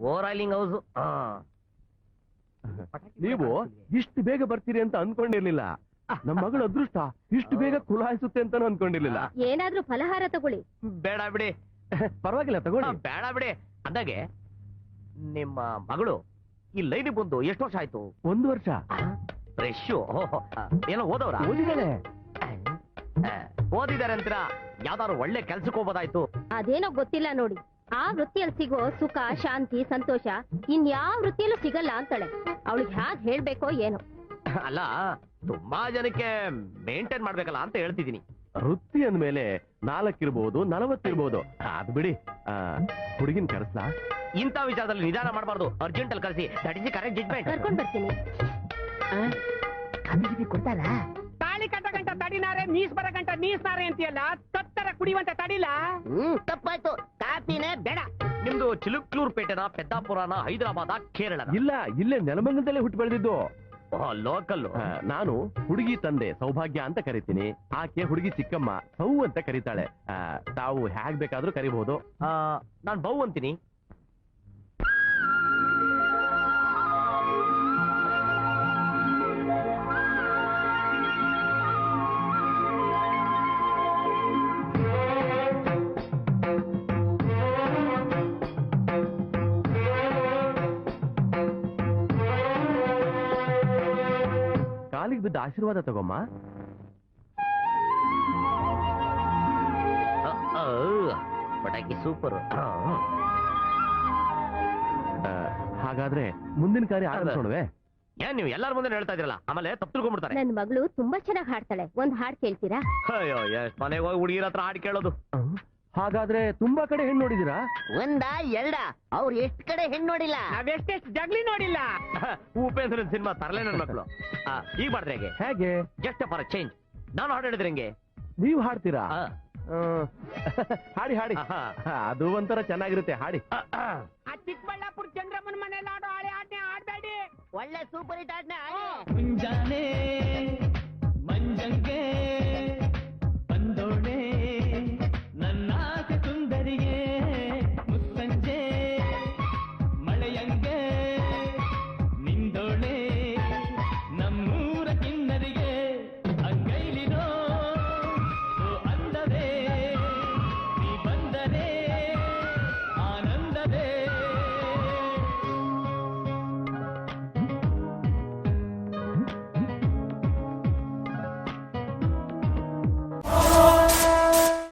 ಓವರಾಲಿಂಗ್ house. ನೀವು ಇಷ್ಟು ಬೇಗ ಬರ್ತೀರಿ ಅಂತ ಅನ್ಕೊಂಡಿರ್ಲಿಲ್ಲ. ನಮ್ಮ ಮಗಳ ಅದೃಷ್ಟ ಇಷ್ಟು ಬೇಗ ಕುಲಾಯಿಸುತ್ತೆ ಅಂತ ಅನ್ಕೊಂಡಿರ್ಲಿಲ್ಲ. ಏನಾದ್ರೂ ಫಲಹಾರ ತಗೊಳ್ಳಿ. ಬೇಡ ಬಿಡಿ. ಪರವಾಗಿಲ್ಲ ತಗೊಳ್ಳಿ. ಬೇಡ ಬಿಡಿ. ಅಂದಾಗೆ ನಿಮ್ಮ ಮಗಳು ಈ ಲೈನಿಗೆ ಬಂದು ಎಷ್ಟು ವರ್ಷ ಆಯ್ತು? 1 ವರ್ಷ. ಫ್ರೆಶ್. ಏನೋ ಓದವ್ರ? ಓದಿದ್ದಾಳೆ. ಓದಿದಾರೆ ಅಂತೀರಾ? ಯಾವ್ದಾದ್ರು ಒಳ್ಳೆ ಕೆಲ್ಸಕ್ಕೆ ಹೋಗೋದಾಯ್ತು. ಅದೇನೋ ಗೊತ್ತಿಲ್ಲ ನೋಡಿ. ಆ ವೃತ್ತಿಯಲ್ಲಿ ಸಿಗೋ ಸುಖ, ಶಾಂತಿ, ಸಂತೋಷ ಇನ್ಯಾವ ವೃತ್ತಿಯಲ್ಲೂ ಸಿಗಲ್ಲ ಅಂತಾಳೆ. ಅವಳಿಗೆ ಹ್ಯಾಗ್ ಹೇಳ್ಬೇಕೋ ಏನೋ. ಅಲ್ಲ, ತುಂಬಾ ಜನಕ್ಕೆ ಮೇಂಟೈನ್ ಮಾಡ್ಬೇಕಲ್ಲ ಅಂತ ಹೇಳ್ತಿದೀನಿ. ವೃತ್ತಿ ಅಂದ್ಮೇಲೆ 4 ಇರ್ಬೋದು, 40 ಇರ್ಬೋದು. ಅದ್ ಬಿಡಿ. ಹುಡುಗಿನ ಕರೆಸ್ಲಾ? ಇಂಥ ವಿಚಾರದಲ್ಲಿ ನಿಧಾನ ಮಾಡಬಾರ್ದು. ಅರ್ಜೆಂಟ್ ಅಲ್ಲಿ ಕರೆಸಿ. That is the correct judgement. ಕರ್ಕೊಂಡ್ ಬರ್ತೀನಿ. ಕೊಡ್ತಾರ? ತಾಳಿ ಕಟ್ಟ ಗಂಟ ತಡಿನಾರೆ, ನೀಸ್ ಬರ ಗಂಟ ನೀಸ್ನಾರೆ ಅಂತೀಯಲ್ಲ, ತತ್ತರ ಕುಡಿಯುವಂತ ತಡಿಲ್ಲ. ತಪ್ಪಾಯ್ತು. ಕಾಪಿನೇ ಬೇಡ. ನಿಮ್ದು ಚಿಲುಕ್ಲೂರ್ ಪೇಟೆನ, ಪೆದ್ದಾಪುರನ, ಹೈದರಾಬಾದ, ಕೇರಳ? ಇಲ್ಲ, ಇಲ್ಲೇ ನೆಲಮಂಗಲದಲ್ಲೇ ಹುಟ್ಟು ಬೆಳೆದಿದ್ದು. ಲೋಕಲ್. ನಾನು ಹುಡುಗಿ ತಂದೆ ಸೌಭಾಗ್ಯ ಅಂತ ಕರಿತೀನಿ. ಆಕೆ ಹುಡುಗಿ ಚಿಕ್ಕಮ್ಮ ಸೌ ಅಂತ ಕರೀತಾಳೆ. ತಾವು ಹೇಗ್ ಬೇಕಾದ್ರೂ ಕರಿಬಹುದು. ನಾನ್ ಬೌ ಅಂತೀನಿ. ಕಾಲಿಗೆ ಬಿದ್ದ ಆಶೀರ್ವಾದ ತಗೊಮ್ಮ. ಪಟಾಕಿ ಸೂಪರ್. ಹಾಗಾದ್ರೆ ಮುಂದಿನ ಕಾರ್ಯ ಆರಂಭಿಸೋಣವೇ? ಏನ್ ನೀವು ಎಲ್ಲಾರ ಮುಂದೆ ಹೇಳ್ತಾ ಇದ್ರಲ್ಲ, ಆಮೇಲೆ ತಪ್ಪು ತಿಳ್ಕೊಂಡ್ಬಿಡ್ತಾರೆ. ನನ್ ಮಗಳು ತುಂಬಾ ಚೆನ್ನಾಗಿ ಹಾಡ್ತಾಳೆ. ಒಂದ್ ಹಾಡ್ ಕೇಳ್ತೀರಾ? ಅಯ್ಯೋ, ಎಷ್ಟ್ ಮನೆಗೆ ಹೋಗಿ ಹುಡುಗಿರ ಹತ್ರ ಹಾಡು ಕೇಳೋದು. ಹಾಗಾದ್ರೆ ತುಂಬಾ ಕಡೆ ಹೆಣ್ಣು ನೋಡಿದಿರಾ? 1 2 ಅವ್ರು ಎಷ್ಟ್ ಕಡೆ ಹೆಣ್ಣು ನೋಡಿಲ್ಲ. ನಾವೆಷ್ಟೆಷ್ಟು ಜಗ್ಲಿ ನೋಡಿಲ್ಲ. ಉಪೇಂದ್ರನ್ ಸಿನಿಮಾ ತರಲೇ ನನ್ ಮಕ್ಕಳು. ಈಗ ಮಾಡಿದ್ರೆ ಹೇಗೆ? ಹೇಗೆ? Just for change. ನಾನು ಹಾಡು ಹೇಳಿದ್ರೆ ಹೆಂಗೆ? ನೀವು ಹಾಡ್ತೀರಾ? ಆ. ಹಾಡಿ ಹಾಡಿ. ಅದು ಒಂಥರ ಚೆನ್ನಾಗಿರುತ್ತೆ. ಹಾಡಿ. ಆ ಚಿಕ್ಕಬಳ್ಳಾಪುರ ಚಂದ್ರಮ್ಮನ ಮನೇಲಿ ಆಡೋ ಹಳೆ ಆಡ್ನೆ ಆಡ್ಬೇಡಿ. ಒಳ್ಳೆ ಸೂಪರ್ ಹಿಟ್ ಆಡ್ನೆ ಮುಂಜಾನೆ ಮಂಜಂಗೆ